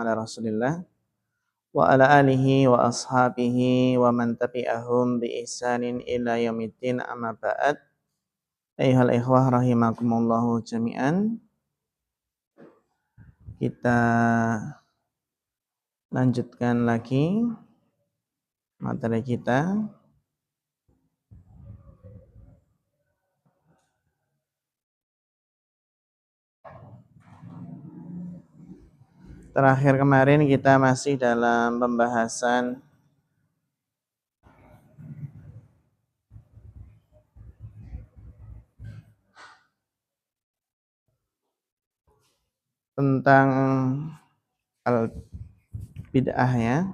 ala Rasulillah wa ala alihi wa ashabihi wa man tabi'ahum bi ihsanin ila yaumiddin, amma ba'd. Ayyuhal ikhwah rahimakumullahu jami'an. Kita lanjutkan lagi materi kita. Terakhir kemarin kita masih dalam pembahasan tentang al-bid'ah ya.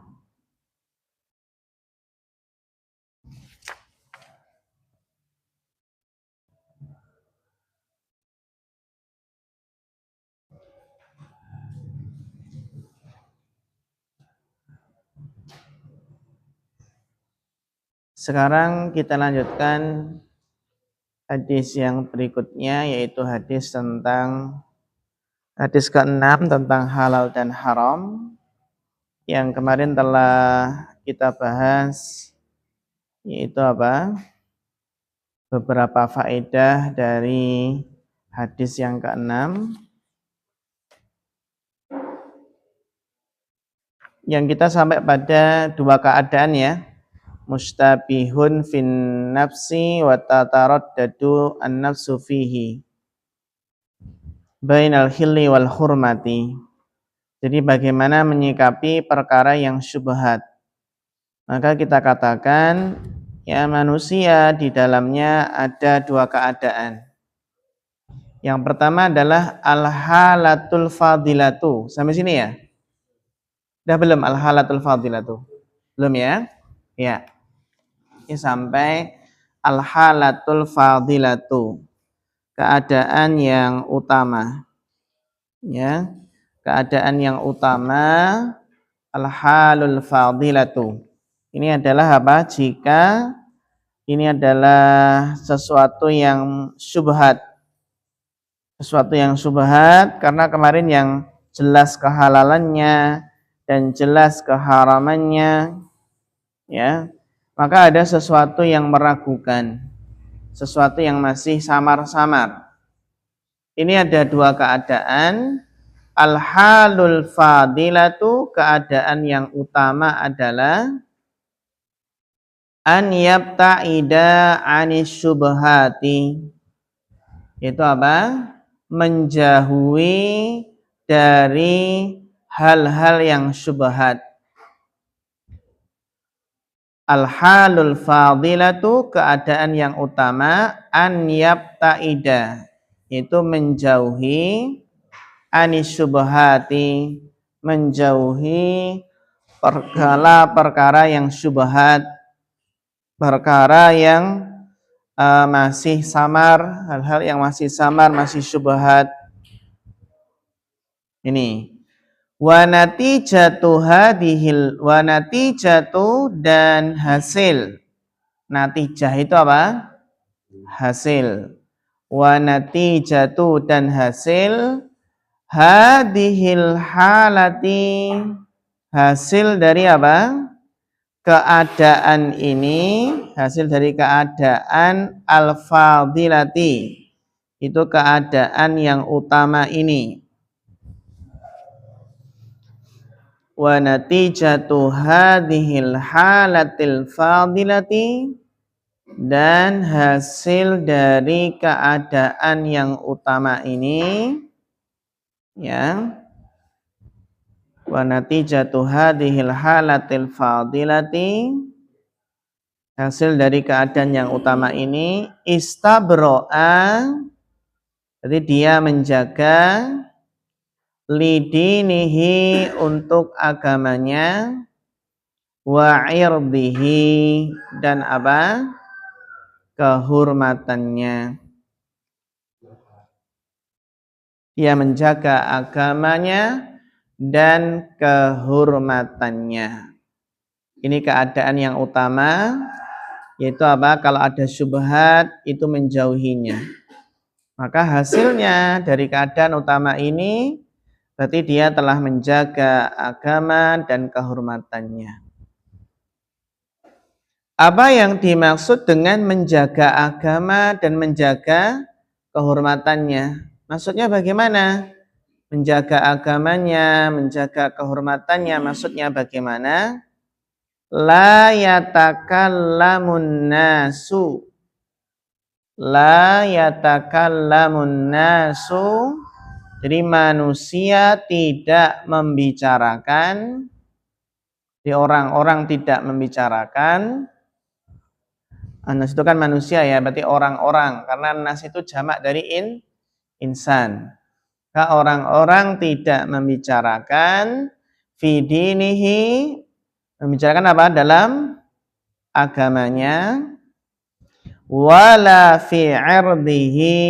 Sekarang kita lanjutkan hadis yang berikutnya, yaitu hadis ke-6 tentang halal dan haram. Yang kemarin telah kita bahas, yaitu beberapa faedah dari hadis yang ke-6. Yang kita sampai pada dua keadaan ya. Mustabihun fin nafsi wa tataraddadu an-nafsu fihi bainal hilli wal hurmati. Jadi bagaimana menyikapi perkara yang syubhat. Maka kita katakan ya, manusia di dalamnya ada dua keadaan. Yang pertama adalah al-halatul fadilatu. Sampai sini ya? Udah belum al-halatul fadilatu? Belum ya? Ya. Ini sampai al-halatul fadilatu, keadaan yang utama. Ya, keadaan yang utama, al-halul fadilatu. Ini adalah jika ini adalah sesuatu yang syubhat. Sesuatu yang syubhat, karena kemarin yang jelas kehalalannya dan jelas keharamannya, ya. Maka ada sesuatu yang meragukan, sesuatu yang masih samar-samar. Ini ada dua keadaan. Al-halul fadilatu, keadaan yang utama adalah an yabta'ida anis syubhati. Itu menjauhi dari hal-hal yang syubhat. Al-halul fadilatu, keadaan yang utama, an yabta'ida, itu menjauhi anis syubhati, menjauhi perkara yang syubhat, perkara yang masih samar, hal-hal yang masih samar, masih syubhat. Ini wa natijatu dan hasil. Natijah itu hasil. Wa natijatu dan hasil hadhil halati, hasil dari keadaan ini, hasil dari keadaan al-fadilati, itu keadaan yang utama ini. Wa natijatu hadhil halatil fadilati, dan hasil dari keadaan yang utama ini, ya. Wa natijatu hadhil halatil fadilati, hasil dari keadaan yang utama ini, istabro'a, jadi dia menjaga, lidinihi, untuk agamanya, wa irdihi, dan kehormatannya. Dia menjaga agamanya dan kehormatannya. Ini keadaan yang utama, yaitu kalau ada syubhat itu menjauhinya. Maka hasilnya dari keadaan utama ini Berarti dia telah menjaga agama dan kehormatannya. Apa yang dimaksud dengan menjaga agama dan menjaga kehormatannya? Maksudnya bagaimana? Menjaga agamanya, menjaga kehormatannya, maksudnya bagaimana? La yatakallamun nasu. La yatakallamun nasu. Jadi manusia tidak membicarakan, di orang-orang tidak membicarakan. Nas itu kan manusia ya, berarti orang-orang. Karena nas itu jamak dari insan. Maka orang-orang tidak membicarakan fidinihi, membicarakan apa? Dalam agamanya, wala fi irdihi,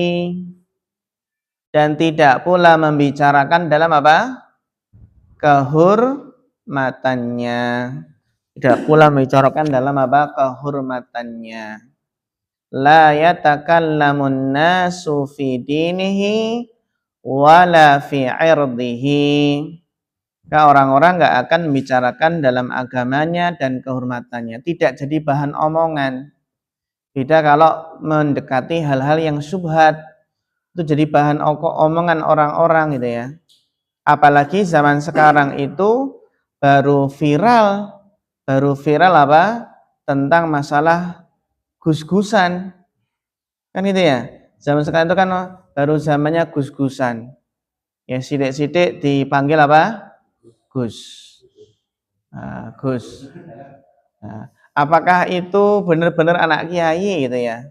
dan tidak pula membicarakan dalam apa? Kehormatannya. Tidak pula membicarakan dalam apa? Kehormatannya. La yatakallamun nasu fi dinihi wala fi irdihi. Orang-orang enggak akan membicarakan dalam agamanya dan kehormatannya. Tidak jadi bahan omongan. Beda kalau mendekati hal-hal yang syubhat. Itu jadi bahan omongan orang-orang gitu ya. Apalagi zaman sekarang itu baru viral apa? Tentang masalah gus-gusan. Kan gitu ya. Zaman sekarang itu kan baru zamannya gus-gusan. Ya sidik-sidik dipanggil apa? Gus. Nah, Gus. Nah, apakah itu benar-benar anak kiai gitu ya?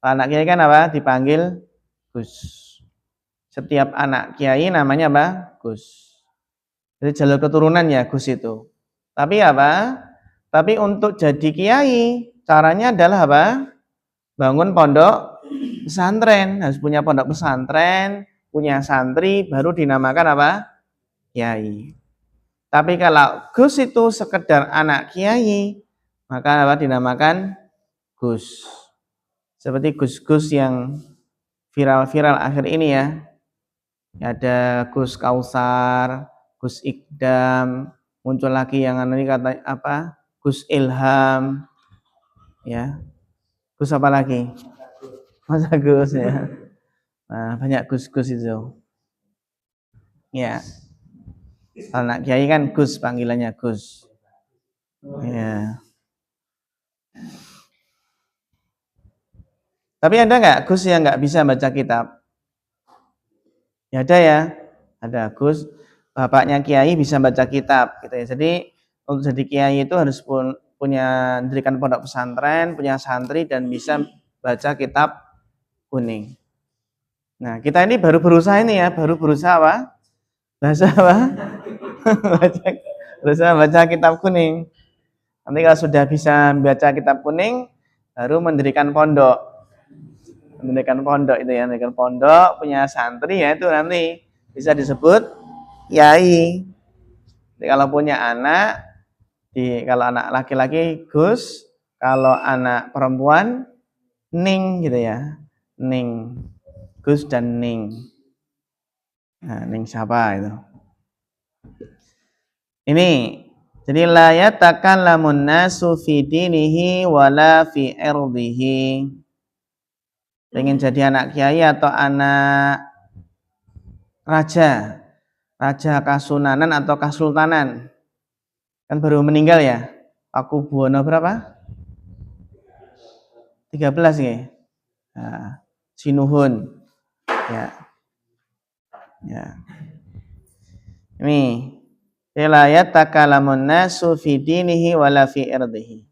Anak kiai kan apa? Dipanggil Gus. Setiap anak kiai namanya apa? Gus. Jadi jalur keturunan ya Gus itu. Tapi apa? Tapi untuk jadi kiai, caranya adalah apa? Bangun pondok pesantren. Harus punya pondok pesantren, punya santri, baru dinamakan apa? Kiai. Tapi kalau Gus itu sekedar anak kiai, maka apa? Dinamakan Gus. Seperti Gus-Gus yang viral-viral akhir ini ya. Ada Gus Kausar, Gus Ikdam, muncul lagi yang ini kata apa? Gus Ilham, ya. Gus apa lagi? Mas Agus ya. Nah, banyak Gus-Gus itu. Ya. Anak kiai kan Gus, panggilannya Gus. Ya. Tapi ada nggak Gus yang nggak bisa baca kitab? Ya ada ya. Ada Gus, bapaknya kiai bisa baca kitab gitu ya. Jadi untuk jadi kiai itu harus punya dirikan pondok pesantren, punya santri dan bisa baca kitab kuning. Nah, kita ini baru berusaha ini ya, baru berusaha apa? Bahasa apa? berusaha baca kitab kuning. Nanti kalau sudah bisa baca kitab kuning, baru mendirikan pondok. Mendirikan pondok itu ya, mendirikan pondok, punya santri ya itu nanti bisa disebut yai. Jadi kalau punya anak, kalau anak laki-laki Gus, kalau anak perempuan Ning gitu ya. Ning. Gus dan Ning. Nah, Ning siapa itu? Ini jadi la yatakallamun nasu fi dinihi wala fi irdihi. Pengen jadi anak kiai atau anak raja, raja kasunanan atau kasultanan. Kan baru meninggal ya. Aku Buwono berapa? 13 ya. Nah, Sinuhun. Ya. Ya. Ini la yatakalamun nasu fi dinihi wala fi irdihi.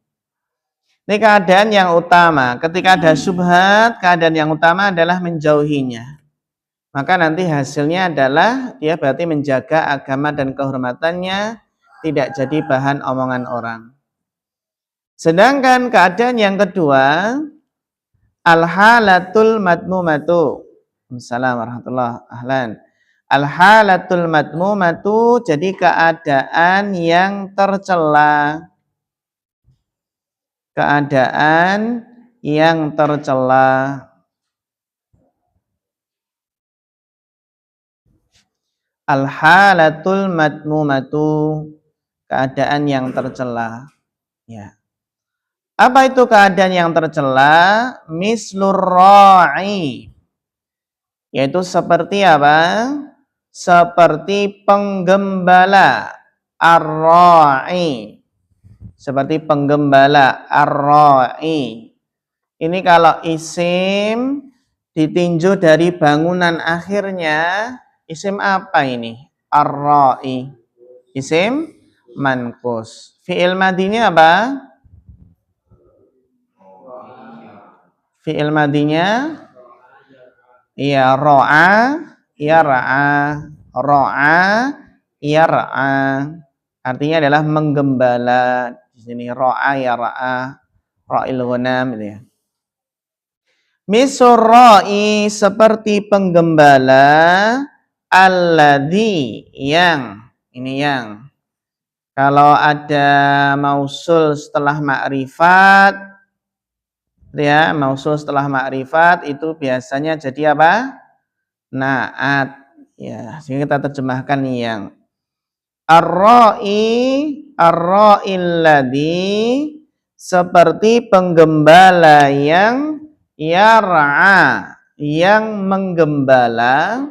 Ini keadaan yang utama. Ketika ada syubhat, keadaan yang utama adalah menjauhinya. Maka nanti hasilnya adalah dia berarti menjaga agama dan kehormatannya, tidak jadi bahan omongan orang. Sedangkan keadaan yang kedua, al-halatul madmumatu. Assalamualaikum warahmatullahi wabarakatuh. Al-halatul madmumatu, jadi keadaan yang tercela. Keadaan yang tercela. Al-halatul madmumatu, keadaan yang tercela. Ya. Apa itu keadaan yang tercela? Mislur ra'i, yaitu seperti apa? Seperti penggembala. Ar-ra'i, seperti penggembala. Ar-ra'i. Ini kalau isim ditinjau dari bangunan akhirnya, isim apa ini? Ar-ra'i. Isim manqus. Fi'il madinya apa? Fi'il madinya iya ro'a yar'a. Ro'a yar'a. Artinya adalah menggembala. Di sini ro'a yar'a. Ra'il ghanam gitu ya. Misurra'i, seperti penggembala, alladzi, yang, ini yang. Kalau ada mausul setelah ma'rifat, ya, mausul setelah ma'rifat itu biasanya jadi apa? Na'at. Ya, sehingga kita terjemahkan yang. Ar-ra'il ladzi, seperti penggembala yang yar'a, yang menggembala,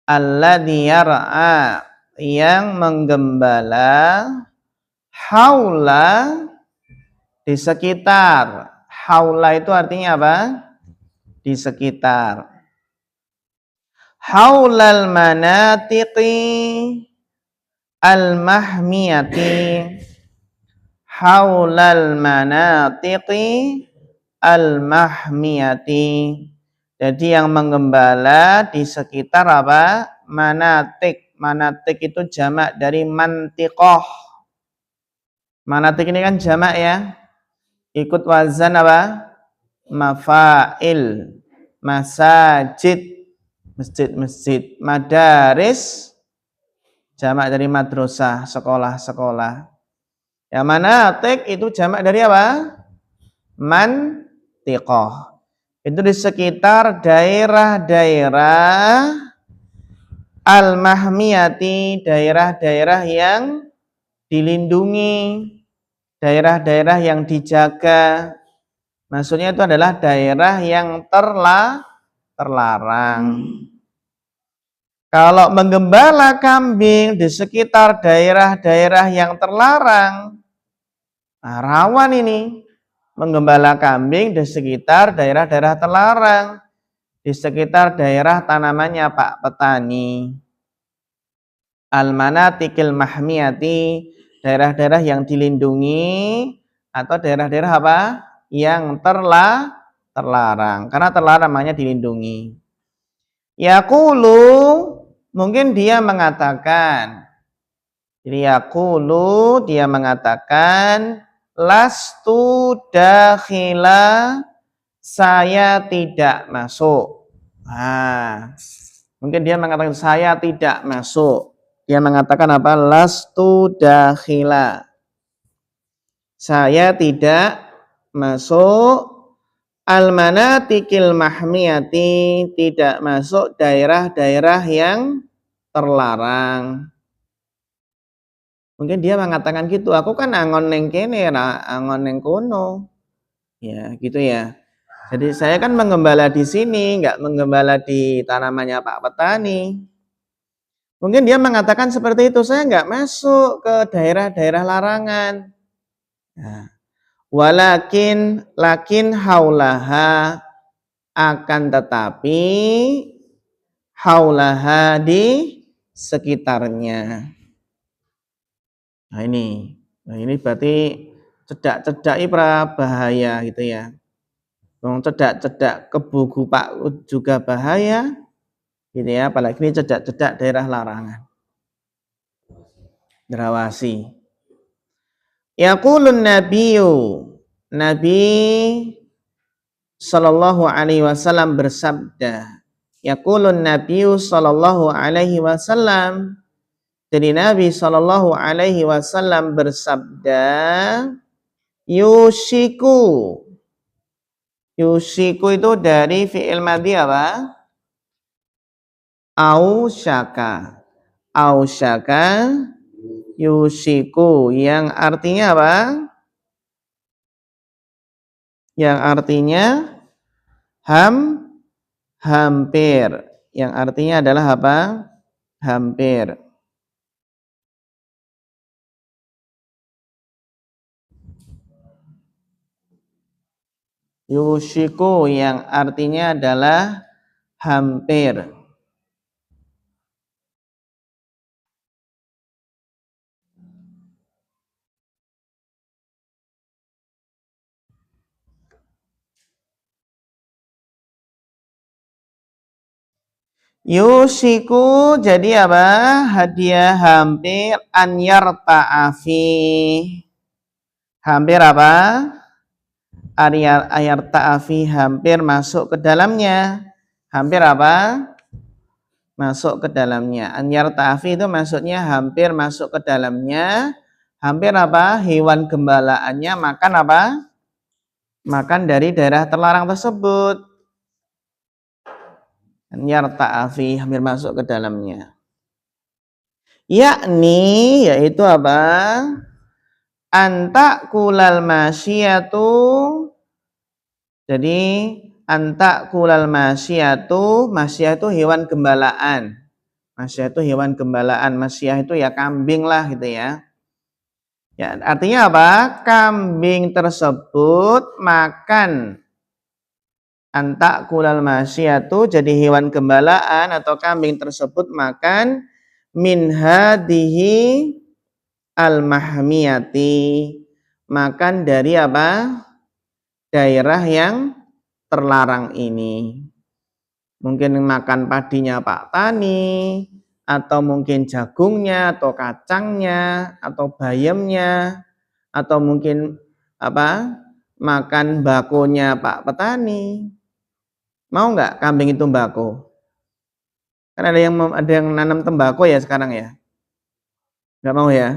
alladzi yar'a, yang menggembala, haula, di sekitar. Haula itu artinya apa? Di sekitar. Haulal manatiqi al-mahmiyati. Haulal manatiqi al-mahmiyati. Jadi yang menggembala di sekitar apa? Manatik. Manatik itu jamak dari mantiqoh. Manatik ini kan jamak ya. Ikut wazan apa? Mafail. Masajid, masjid-masjid. Madaris, jamak dari madrasah, sekolah-sekolah. Yang manatik itu jamak dari apa? Mantiqoh. Itu di sekitar daerah-daerah al-mahmiyati, daerah-daerah yang dilindungi, daerah-daerah yang dijaga. Maksudnya itu adalah daerah yang terlarang. Kalau menggembala kambing di sekitar daerah-daerah yang terlarang, nah, rawan ini. Menggembala kambing di sekitar daerah-daerah terlarang, di sekitar daerah tanamannya Pak Petani. Al-manatikil mahmiyati, daerah-daerah yang dilindungi, atau daerah-daerah apa? Yang terlarang. Karena terlarang maknanya dilindungi. Yaqulu, mungkin dia mengatakan. Jadi yaqulu, dia mengatakan, lastu dakhila, saya tidak masuk. Nah, mungkin dia mengatakan saya tidak masuk. Dia mengatakan apa? Lastu dakhila, saya tidak masuk al-manatikil mahmiyati, tidak masuk daerah-daerah yang terlarang. Mungkin dia mengatakan gitu, aku kan angon neng kene, angon neng kono. Ya, gitu ya. Jadi saya kan menggembala di sini, nggak menggembala di tanamannya Pak Petani. Mungkin dia mengatakan seperti itu, saya nggak masuk ke daerah-daerah larangan. Nah, lakin haulaha, akan tetapi haulaha, di sekitarnya. Nah ini berarti cedak-cedak bahaya gitu ya. Cedak-cedak kebugu Pak juga bahaya gitu ya, apalagi ini cedak-cedak daerah larangan. Derawasi. Yaqulun nabiyyu, Nabi sallallahu alaihi wasallam bersabda. Yaqulun nabiyyu sallallahu alaihi wasallam, jadi Nabi sallallahu alaihi wasallam bersabda, yushiku. Yushiku itu dari fi'il madhi apa? Ausyaka. Ausyaka yusiku yang artinya apa? Yang artinya ham hampir. Yang artinya adalah apa? Hampir. Yushiku yang artinya adalah hampir. Yushiku jadi apa? Hadiah hampir anyar ta'afi. Hampir apa? Ayar ta'afi hampir masuk ke dalamnya. Hampir apa? Masuk ke dalamnya. Anyar ta'afi itu maksudnya hampir masuk ke dalamnya. Hampir apa? Hewan gembalaannya makan apa? Makan dari daerah terlarang tersebut. Anyar ta'afi hampir masuk ke dalamnya. Yakni yaitu apa? Anta kulal masyiyatu. Jadi anta kulal masyiyatu, masyiyah itu hewan gembalaan. Masyiyah itu hewan gembalaan, masyiyah itu ya kambing lah gitu ya. Ya, artinya apa? Kambing tersebut makan anta kulal masyiyatu jadi hewan gembalaan atau kambing tersebut makan min hadihi al mahmiyati, makan dari apa? Daerah yang terlarang ini. Mungkin makan padinya Pak Tani, atau mungkin jagungnya, atau kacangnya, atau bayamnya, atau mungkin apa? Makan bakonya Pak Petani. Mau nggak kambing itu bako? Kan ada yang nanam tembakau ya sekarang ya. Nggak mau ya?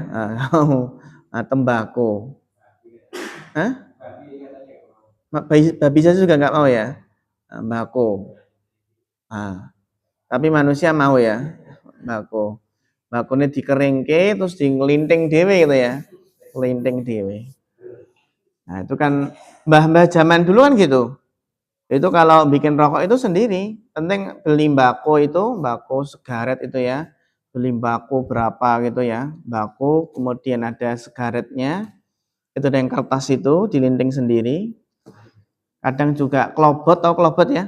Nah, tembakau. Hah? Babi saya juga nggak mau ya? Bako. Nah, tapi manusia mau ya? Bako. Bakone dikeringke terus dilinting dhewe gitu ya. Linting dhewe. Nah, itu kan mbah-mbah zaman dulu kan gitu. Itu kalau bikin rokok itu sendiri. Penting beli bako segaret itu ya. Beli bako berapa gitu ya. Bako, kemudian ada segaretnya. Itu ada yang kertas itu dilinting sendiri. Kadang juga klobot, tahu klobot ya?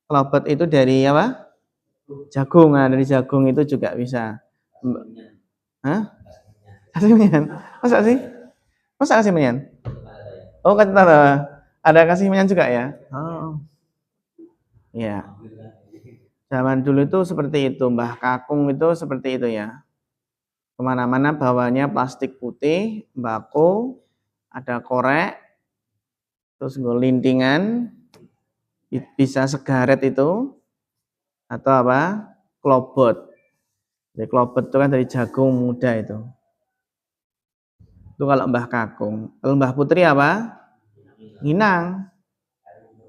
Klobot itu dari apa? Jagung. Nah, dari jagung itu juga bisa. Hah? Kasih menyan? Masa sih? Masa kasih menyan? Oh, kata ada kasih menyan juga ya? Oh, ya. Zaman dulu itu seperti itu, Mbah Kakung itu seperti itu ya. Kemana-mana bawanya plastik putih, bako, ada korek, terus lintingan, bisa segaret itu, atau apa? Klobot. Jadi klobot itu kan dari jagung muda itu. Itu kalau Mbah Kakung. Kalau Mbah Putri apa? Nginang.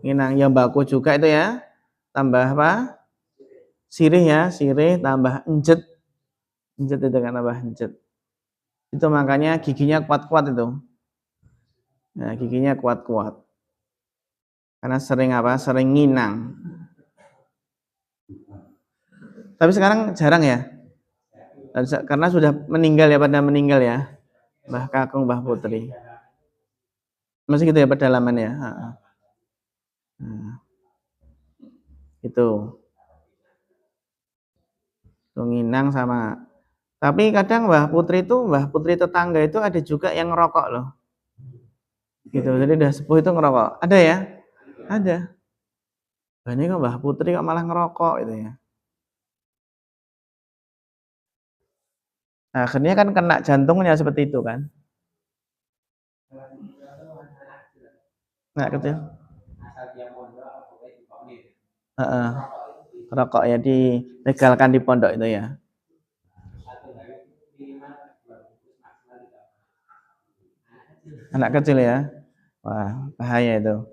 Nginang yang bako juga itu ya. Tambah apa? Sirih ya, sirih tambah enjet. Enjet itu kan tambah enjet. Itu makanya giginya kuat-kuat itu. Nah, giginya kuat-kuat. Karena sering apa? Sering nginang. Tapi sekarang jarang ya. Karena sudah meninggal ya, pada meninggal ya. Mbah Kakung, Mbah Putri. Masih gitu ya pedalamannya. Nah, itu. Tuh nginang sama. Tapi kadang Mbah Putri tetangga itu ada juga yang ngerokok loh. Gitu. Jadi udah sepuh itu ngerokok. Ada ya? Ada. Nah, ini kok Mbah Putri kok malah ngerokok itu ya. Nah, akhirnya kan kena jantungnya seperti itu kan. Nah, kecil. Rokok ya dilegalkan di pondok itu ya. Anak kecil ya. Wah, bahaya itu.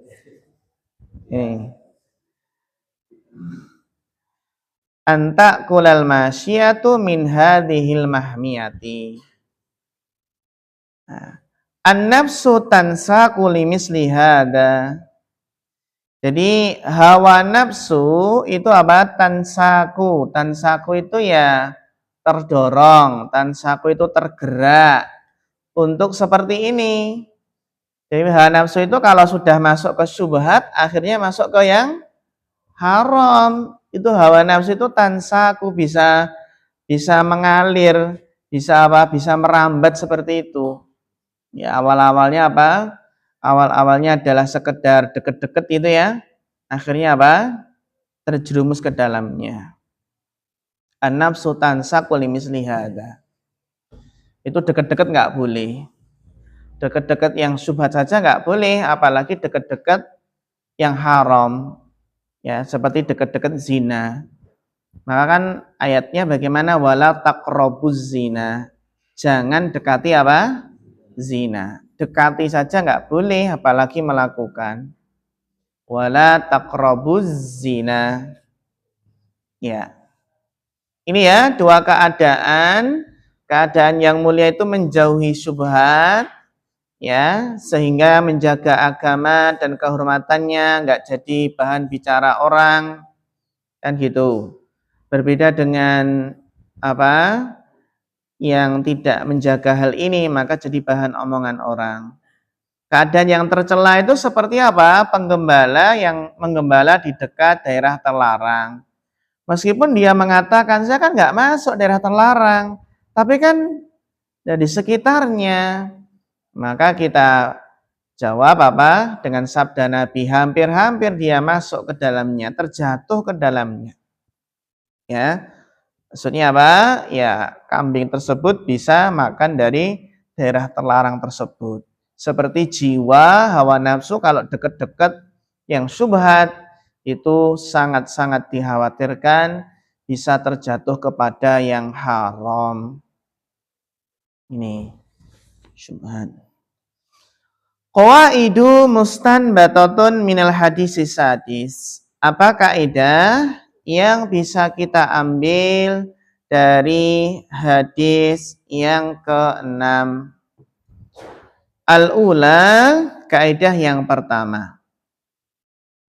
Ini anta kulal masyiyatu min hadhil mahmiyati. Nah, an-nafsu tansaku limisli hada. Jadi hawa nafsu itu apa? Tansaku. Tansaku itu ya terdorong. Tansaku itu tergerak untuk seperti ini. Jadi hawa nafsu itu kalau sudah masuk ke syubhat, akhirnya masuk ke yang haram. Itu hawa nafsu itu tansaku, bisa mengalir, bisa apa? Bisa merambat seperti itu. Ya, awal-awalnya apa? Awal-awalnya adalah sekedar deket-deket itu ya. Akhirnya apa? Terjerumus ke dalamnya. An-nafsu tansaku limisli hada. Itu deket-deket nggak boleh. Deket-deket yang syubhat saja nggak boleh, apalagi deket-deket yang haram. Ya, seperti deket-deket zina. Maka kan ayatnya bagaimana? Wala taqrabuz zina. Jangan dekati apa? Zina. Dekati saja nggak boleh, apalagi melakukan. Wala taqrabuz zina. Ya. Ini ya, dua keadaan. Keadaan yang mulia itu menjauhi syubhat, ya, sehingga menjaga agama dan kehormatannya, nggak jadi bahan bicara orang, kan gitu. Berbeda dengan apa? Yang tidak menjaga hal ini, maka jadi bahan omongan orang. Keadaan yang tercela itu seperti apa? Penggembala yang menggembala di dekat daerah terlarang. Meskipun dia mengatakan, saya kan nggak masuk daerah terlarang, tapi kan di sekitarnya. Maka kita jawab apa? Dengan sabda Nabi, hampir-hampir dia masuk ke dalamnya, terjatuh ke dalamnya. Ya, maksudnya apa? Ya, kambing tersebut bisa makan dari daerah terlarang tersebut. Seperti jiwa, hawa nafsu kalau dekat-dekat yang syubhat, itu sangat-sangat dikhawatirkan bisa terjatuh kepada yang haram. Ini syubhat. Qawaidu mustanbatatun minal hadis sadis. Apa kaidah yang bisa kita ambil dari hadis yang ke-6? Al-ula, kaidah yang pertama,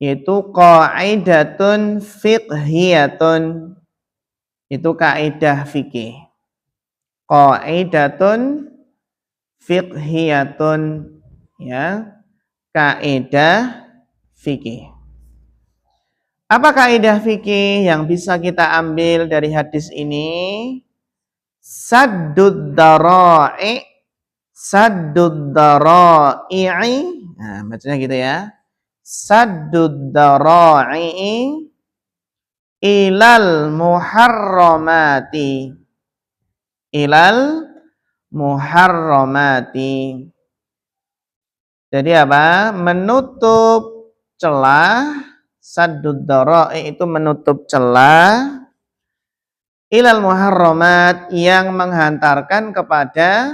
yaitu qaidatun fiqhiyatun. Itu kaidah fikih. Qaidatun fiqhiyatun, ya, kaidah fikih. Apa kaidah fikih yang bisa kita ambil dari hadis ini? Saddud dara'i, saddud dara'i. Nah, bacanya gitu ya. Saddud dara'i ilal muharramati. Ilal muharramati. Jadi apa? Menutup celah. Saddud dara'i itu menutup celah ilal muharramat, yang menghantarkan kepada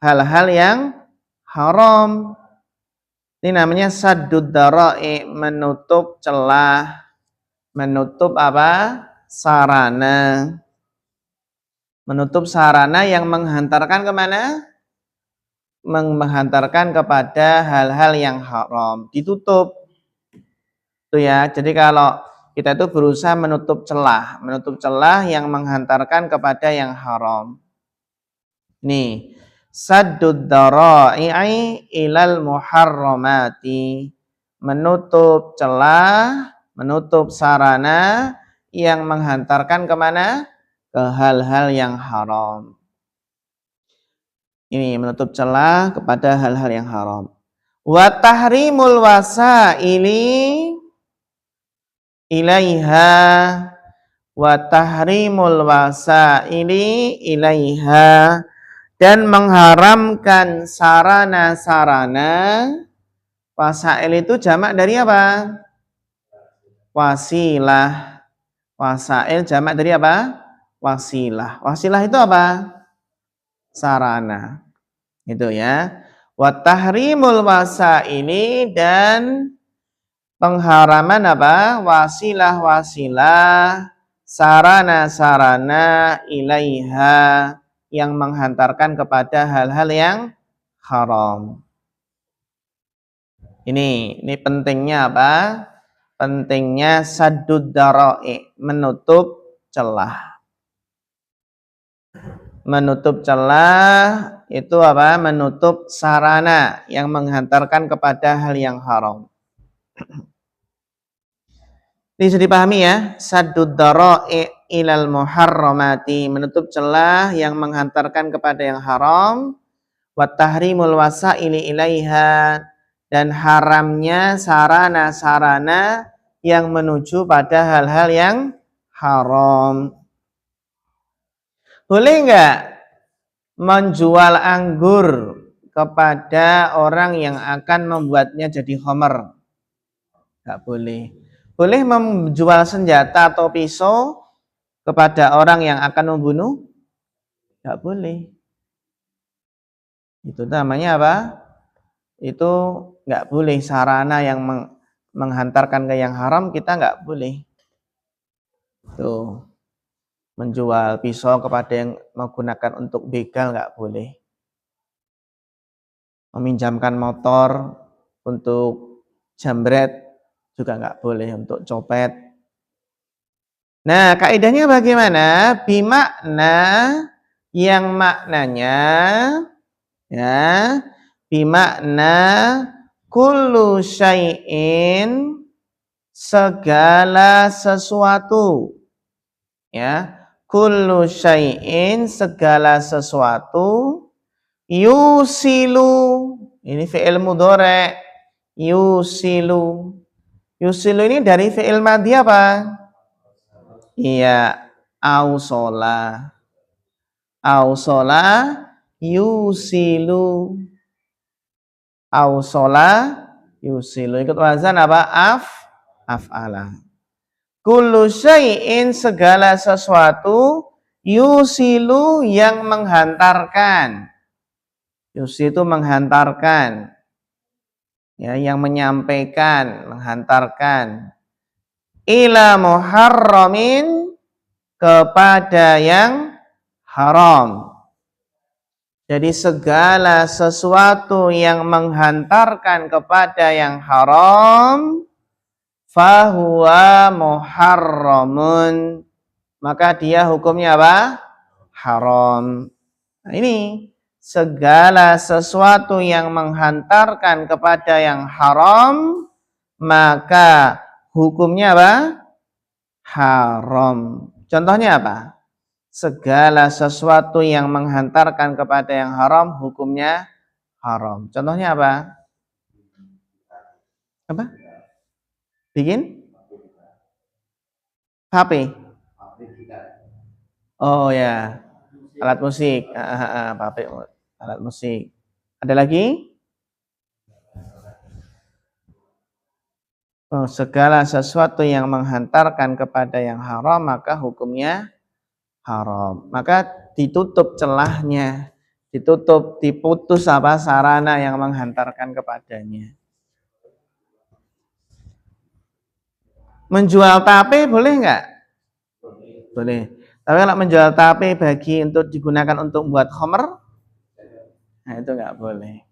hal-hal yang haram. Ini namanya saddud dara'i, menutup celah, menutup apa? Sarana. Menutup sarana yang menghantarkan kemana? Menghantarkan kepada hal-hal yang haram. Ditutup. Itu ya. Jadi kalau kita itu berusaha menutup celah yang menghantarkan kepada yang haram. Nih, saddud dara'i ilal muharramati, menutup celah, menutup sarana yang menghantarkan kemana? Ke hal-hal yang haram. Ini menutup celah kepada hal-hal yang haram. Wa tahrimul wasaili ilaiha, wa tahrimul wasaili ilaiha, dan mengharamkan sarana-sarana. Wasail itu jamak dari apa? Wasilah. Wasail jamak dari apa? Wasilah. Wasilah itu apa? Sarana. Itu ya. Wa tahrimul wasaili, dan pengharaman apa? Wasilah-wasilah, sarana-sarana ilaiha yang menghantarkan kepada hal-hal yang haram. Ini pentingnya apa? Pentingnya saddud dara'i, menutup celah. Menutup celah itu apa? Menutup sarana yang menghantarkan kepada hal yang haram. Ini bisa dipahami ya, saddud dara'i ilal muharramati, menutup celah yang menghantarkan kepada yang haram, wa tahrimul wasaili ilaiha, dan haramnya sarana-sarana yang menuju pada hal-hal yang haram. Boleh enggak menjual anggur kepada orang yang akan membuatnya jadi khamar? Enggak boleh. Boleh menjual senjata atau pisau kepada orang yang akan membunuh? Enggak boleh. Itu namanya apa? Itu enggak boleh, sarana yang menghantarkan ke yang haram kita enggak boleh. Tuh. Menjual pisau kepada yang menggunakan untuk begal enggak boleh. Meminjamkan motor untuk jambret juga enggak boleh, untuk copet. Nah, kaidahnya bagaimana? Bimakna yang maknanya ya, bimakna kullu syai'in, segala sesuatu. Ya, kullu syai'in, segala sesuatu, yusilu, ini fi'il mudhari', yusilu. Yusilu ini dari fi'il madhi apa? Iya, ausola. Ausola yusilu. Ausola yusilu. Ikut wazan apa? Af'ala. Kullu syai'in, segala sesuatu, yusilu, yang menghantarkan. Yusilu itu menghantarkan. Ya, yang menyampaikan, menghantarkan. Ila muharramin, kepada yang haram. Jadi segala sesuatu yang menghantarkan kepada yang haram, fahuwa muharramun, maka dia hukumnya apa? Haram. Nah, ini segala sesuatu yang menghantarkan kepada yang haram, maka hukumnya apa? Haram. Contohnya apa? Segala sesuatu yang menghantarkan kepada yang haram, hukumnya haram. Contohnya apa? Apa? Bikin? HP? Oh ya, alat musik. HP, alat musik. Ada lagi? Oh, segala sesuatu yang menghantarkan kepada yang haram, maka hukumnya haram. Maka ditutup celahnya, diputus apa? Sarana yang menghantarkan kepadanya. Menjual tape boleh enggak? Boleh. Tapi kalau menjual tape bagi untuk digunakan untuk membuat khamr, nah itu enggak boleh.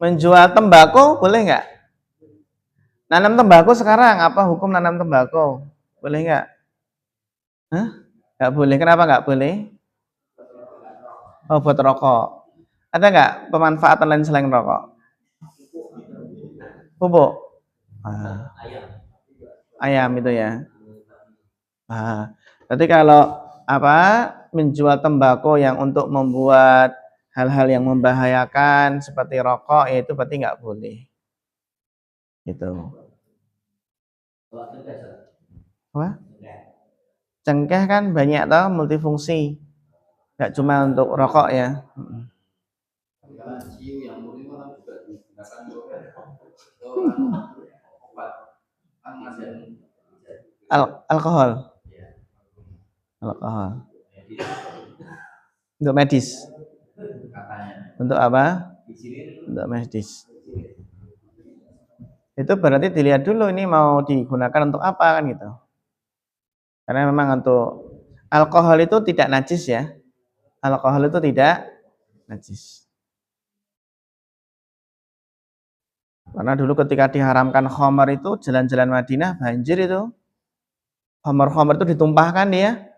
Menjual tembakau boleh enggak? Nanam tembakau sekarang, apa hukum nanam tembakau? Boleh enggak? Hah? Enggak boleh. Kenapa enggak boleh? Oh, buat rokok. Ada enggak pemanfaatan lain selain rokok? Pupuk? Ayam itu ya. Berarti kalau apa, menjual tembakau yang untuk membuat hal-hal yang membahayakan seperti rokok, ya itu berarti nggak boleh. Gitu. Apa? Cengkeh kan banyak toh, multifungsi. Nggak cuma untuk rokok ya. Alkohol. Alkohol. Untuk medis. Untuk apa? Untuk medis. Itu berarti dilihat dulu ini mau digunakan untuk apa kan gitu. Karena memang untuk alkohol itu tidak najis ya. Alkohol itu tidak najis. Karena dulu ketika diharamkan khamar itu jalan-jalan Madinah banjir itu. Khamar-khamar itu ditumpahkan dia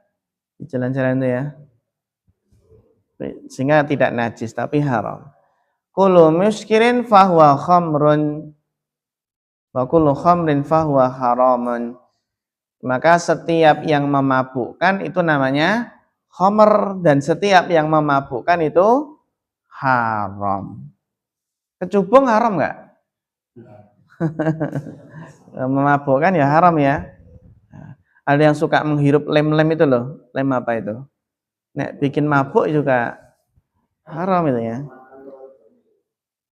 di jalan-jalan itu ya. Sehingga tidak najis tapi haram. Kullu muskirin fahuwa khamrun wa kullu khamrin fahuwa haramun. Maka setiap yang memabukkan itu namanya khamr dan setiap yang memabukkan itu haram. Kecubung haram enggak? Memabukkan ya haram ya. Ada yang suka menghirup lem-lem itu loh. Lem apa itu? Nek bikin mabuk juga haram itu ya.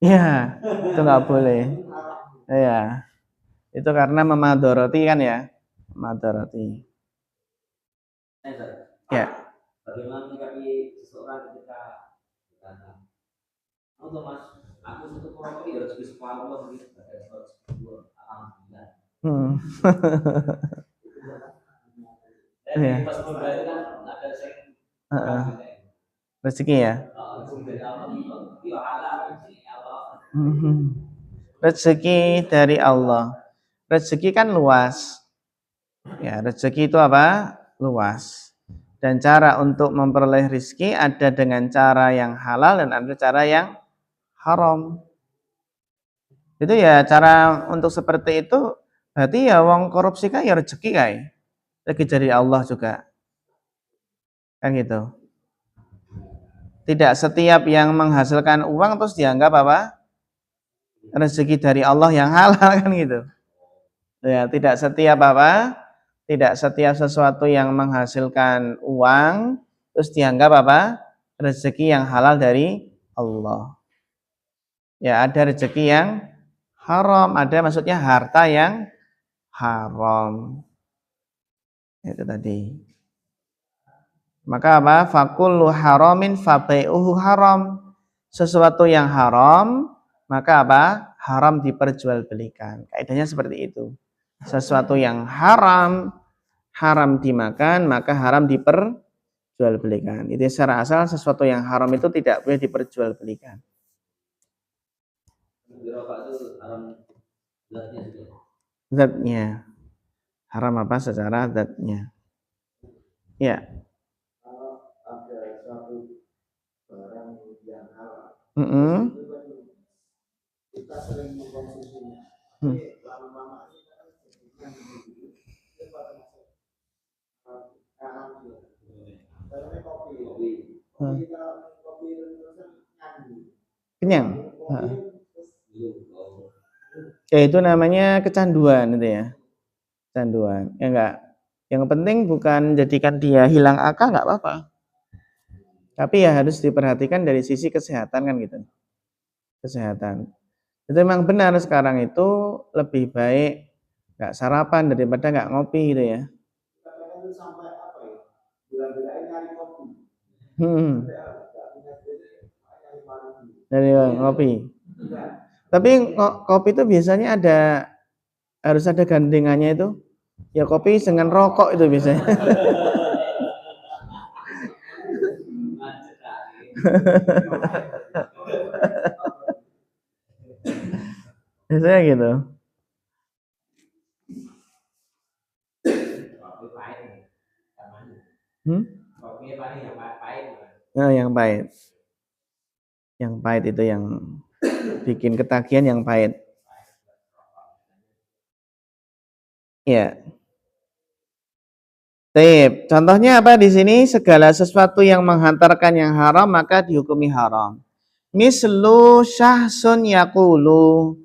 Iya, itu nggak boleh. Iya, itu karena memadoroti kan ya, memadoroti. Ya. Bagaimana menyikapi seseorang ketika berkata, "Oh Mas, aku untuk merokok ini harus bisa Allah gitu, alhamdulillah." Jadi pas membayar kan ada saya rezeki ya. Rezeki dari Allah. Rezeki kan luas. Ya, rezeki itu apa? Luas. Dan cara untuk memperoleh rezeki ada dengan cara yang halal dan ada cara yang haram. Itu ya cara untuk seperti itu berarti ya wong korupsi kan ya rezeki kae. Rezeki dari Allah juga. Kan gitu. Tidak setiap yang menghasilkan uang terus dianggap apa? Rezeki dari Allah yang halal kan gitu. Ya, tidak setiap apa? Tidak setiap sesuatu yang menghasilkan uang terus dianggap apa? Rezeki yang halal dari Allah. Ya, ada rezeki yang haram, ada maksudnya harta yang haram. Itu tadi. Maka apa? Fakullu haramin fabai'uhu haram. Sesuatu yang haram, maka apa? Haram diperjualbelikan. Kaidahnya seperti itu. Sesuatu yang haram, haram dimakan, maka haram diperjualbelikan. Itu secara asal sesuatu yang haram itu tidak boleh diperjualbelikan. Zatnya. Haram apa secara zatnya. Ya. Kita sering mengkonsumsinya. Lama-lama kenyang. Ya itu namanya kecanduan itu ya. Kecanduan. Ya enggak. Yang penting bukan jadikan dia hilang akal enggak apa-apa. Tapi ya harus diperhatikan dari sisi kesehatan kan gitu. Kesehatan. Itu memang benar sekarang itu lebih baik enggak sarapan daripada enggak ngopi gitu ya. Dari ngopi. Tapi kopi itu biasanya harus ada gandengannya itu. Ya kopi dengan rokok itu biasanya. Biasanya gitu. Nah, yang pahit. Yang pahit itu yang bikin ketagihan yang pahit. Ya. Baik, contohnya apa di sini? Segala sesuatu yang menghantarkan yang haram maka dihukumi haram. Mislu syahsun yaqulu.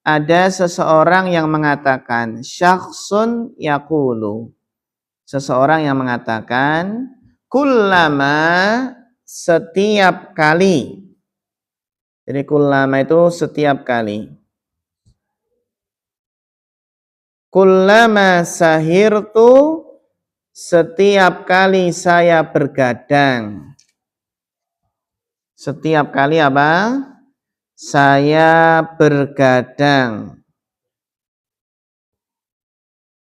Ada seseorang yang mengatakan, syakhsun yaqulu. Seseorang yang mengatakan, kullama setiap kali. Jadi kullama itu setiap kali. Kullama sahirtu, setiap kali saya bergadang. Setiap kali apa? Saya bergadang.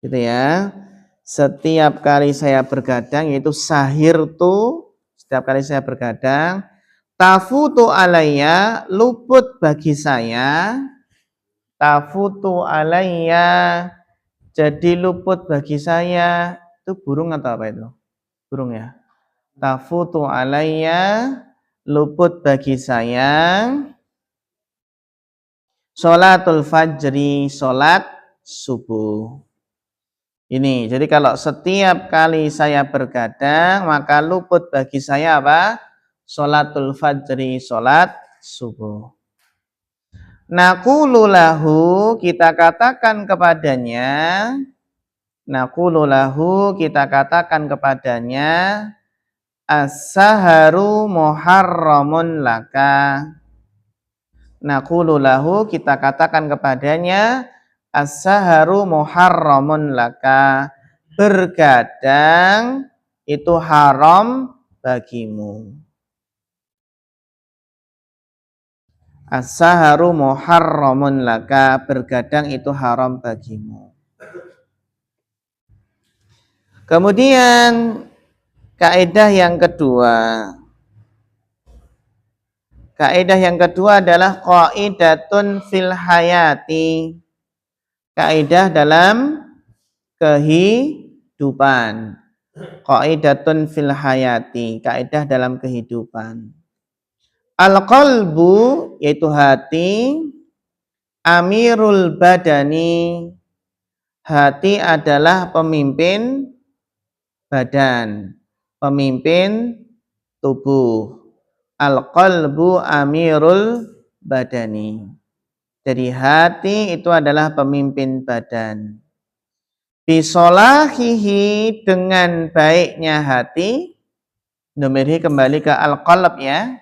Gitu ya. setiap kali saya bergadang, yaitu sahirtu, setiap kali saya bergadang, tafutu alayya, luput bagi saya, tafutu alayya, jadi luput bagi saya. Itu burung atau apa itu? Burung ya. Tafutu alayya, luput bagi saya, sholatul fajri, sholat subuh. Ini, jadi kalau setiap kali saya bergadang, maka luput bagi saya apa? Sholatul fajri, sholat subuh. Naqulu lahu, kita katakan kepadanya, naqulu lahu, kita katakan kepadanya, as-saharu muharramun laka. Naqulu lahu, kita katakan kepadanya, as-saharu muharramun laka, bergadang itu haram bagimu. As-saharu muharramun laka, bergadang itu haram bagimu. Kemudian kaidah yang kedua. Kaidah yang kedua adalah qaidatun fil hayati. Kaidah dalam kehidupan. Qaidatun fil hayati, kaidah dalam kehidupan. Al-qalbu, yaitu hati, amirul badani, hati adalah pemimpin badan, pemimpin tubuh. Al-qalbu amirul badani. Jadi hati itu adalah pemimpin badan. Bisolahihi, dengan baiknya hati, domiri kembali ke al-qalb ya.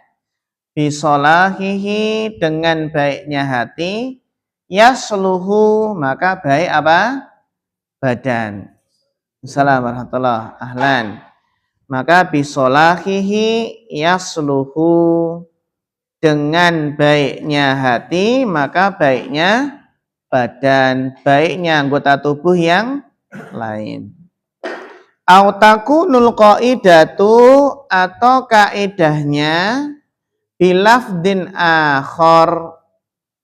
Bisolahihi, dengan baiknya hati, yasluhu, maka baik apa? Badan. Assalamualaikum warahmatullahi wabarakatuh. Ahlan. Maka bisolahihi yasluhu, dengan baiknya hati, maka baiknya badan, baiknya anggota tubuh yang lain. Autakunul qaidatu, atau kaidahnya bilafdin akhor,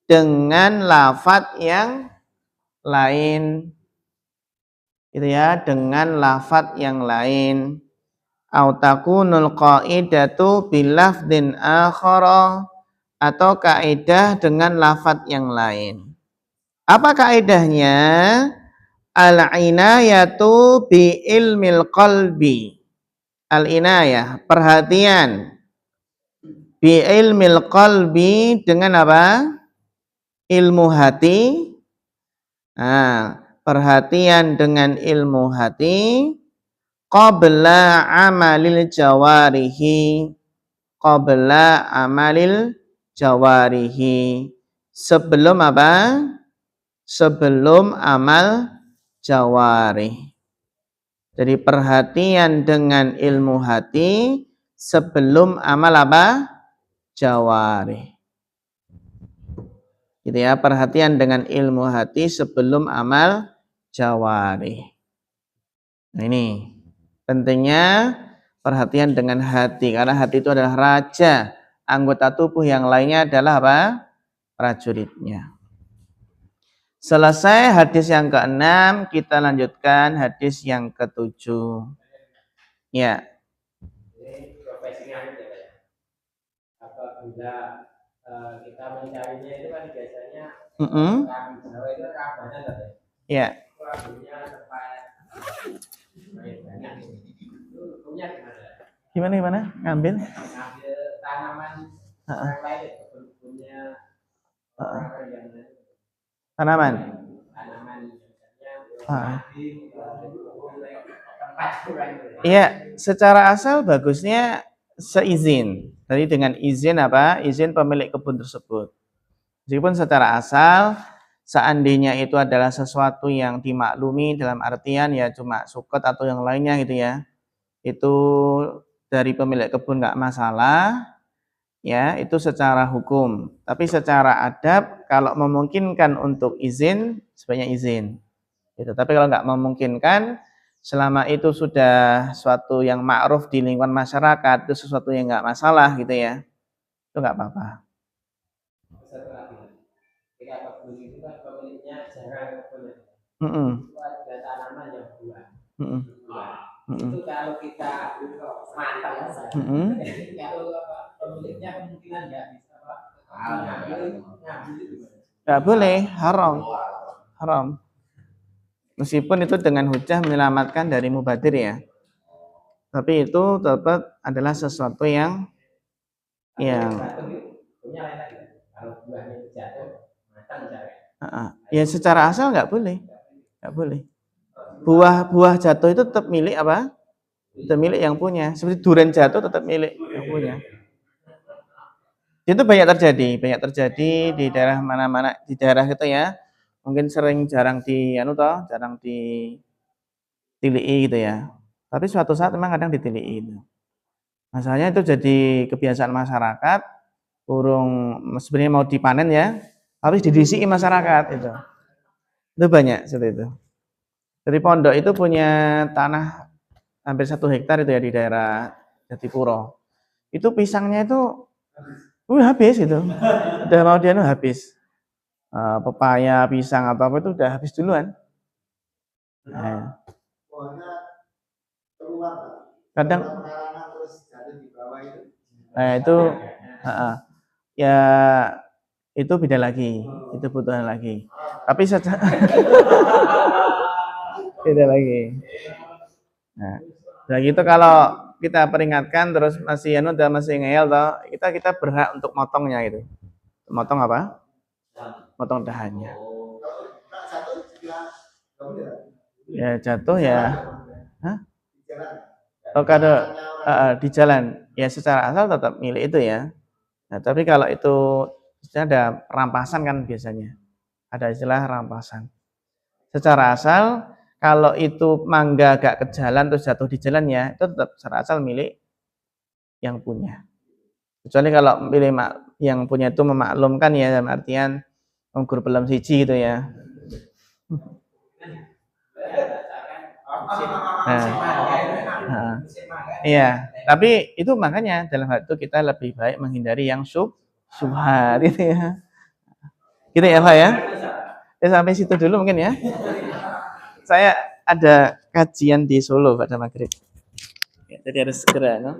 dengan lafadz yang lain, gitu ya, dengan lafadz yang lain. Autakunul qaidatu bilafdin akhor, atau kaidah dengan lafadz yang lain. Apa kaidahnya? Al-inayatu bi ilmil qalbi. Al-inayah, perhatian, bi ilmil qalbi, dengan apa? Ilmu hati. Nah, perhatian dengan ilmu hati, qabla amalil jawarihi, qabla amalil jawarihi, sebelum apa? Sebelum amal jawarih. Jadi perhatian dengan ilmu hati sebelum amal apa? Jawarih. Gitu ya, perhatian dengan ilmu hati sebelum amal jawarih. Nah, ini pentingnya perhatian dengan hati, karena hati itu adalah raja, anggota tubuh yang lainnya adalah apa? Prajuritnya. Selesai hadis yang ke-6, kita lanjutkan hadis yang ke-7. Ya. Apabila kita mencarinya itu kan biasanya ya. Gimana? Ngambil tanaman tanaman. Iya, secara asal bagusnya seizin. Tadi dengan izin apa? Izin pemilik kebun tersebut. Meskipun secara asal, seandainya itu adalah sesuatu yang dimaklumi dalam artian ya cuma suket atau yang lainnya gitu ya, itu dari pemilik kebun nggak masalah, ya itu secara hukum. Tapi secara adab, kalau memungkinkan untuk izin, sebaiknya izin. Gitu. Tapi kalau nggak memungkinkan, selama itu sudah suatu yang ma'ruf di lingkungan masyarakat, itu sesuatu yang nggak masalah gitu ya, itu nggak apa-apa. Satu lagi, ketika kebun itu kan pemiliknya jarang kebun, Mm-mm. itu ada tanaman yang buah. Mm-mm. Itu kalau kita mantap, Mm-mm. kalau pemiliknya kemungkinan nggak bisa ngambil itu. Nggak boleh, haram, haram. Meskipun itu dengan hujah menyelamatkan dari mubadir ya, tapi itu tetap adalah sesuatu yang kalau buahnya jatuh matang ya secara asal nggak boleh, nggak boleh. Buah jatuh itu tetap milik apa? Tetap milik yang punya. Seperti durian jatuh tetap milik yang punya. Itu banyak terjadi di daerah mana-mana, di daerah itu ya. Mungkin jarang ditilii gitu ya. Tapi suatu saat memang kadang ditilii itu. Masalahnya itu jadi kebiasaan masyarakat, burung sebenarnya mau dipanen ya, habis didisiki masyarakat itu. Itu banyak seperti itu. Jadi pondok itu punya tanah hampir 1 hektar itu ya di daerah Jatipuro. Itu pisangnya itu habis itu. Udah mau dia habis. Pepaya, pisang atau apa itu udah habis duluan. Nah, kadang itu ya itu beda lagi, itu butuhan lagi. Tapi saja beda lagi. Nah gitu kalau kita peringatkan terus masih ngeyel toh, kita berhak untuk motongnya itu. Motong apa? Motong dahannya. Ya jatuh ya. Hah? Oh kalau di jalan ya secara asal tetap milik itu ya. Nah, tapi kalau itu ada rampasan kan biasanya. Ada istilah rampasan. Secara asal kalau itu mangga agak ke jalan terus jatuh di jalan ya, itu tetap secara asal milik yang punya. Kecuali kalau milik yang punya itu memaklumkan ya, dalam artian unggur belum siji gitu ya. Iya, tapi itu makanya dalam hal itu kita lebih baik menghindari yang subhat gitu ya. Gitu ya Pak ya. Ya sampai situ dulu mungkin ya. Saya ada kajian di Solo pada maghrib. Ya, jadi harus segera, no?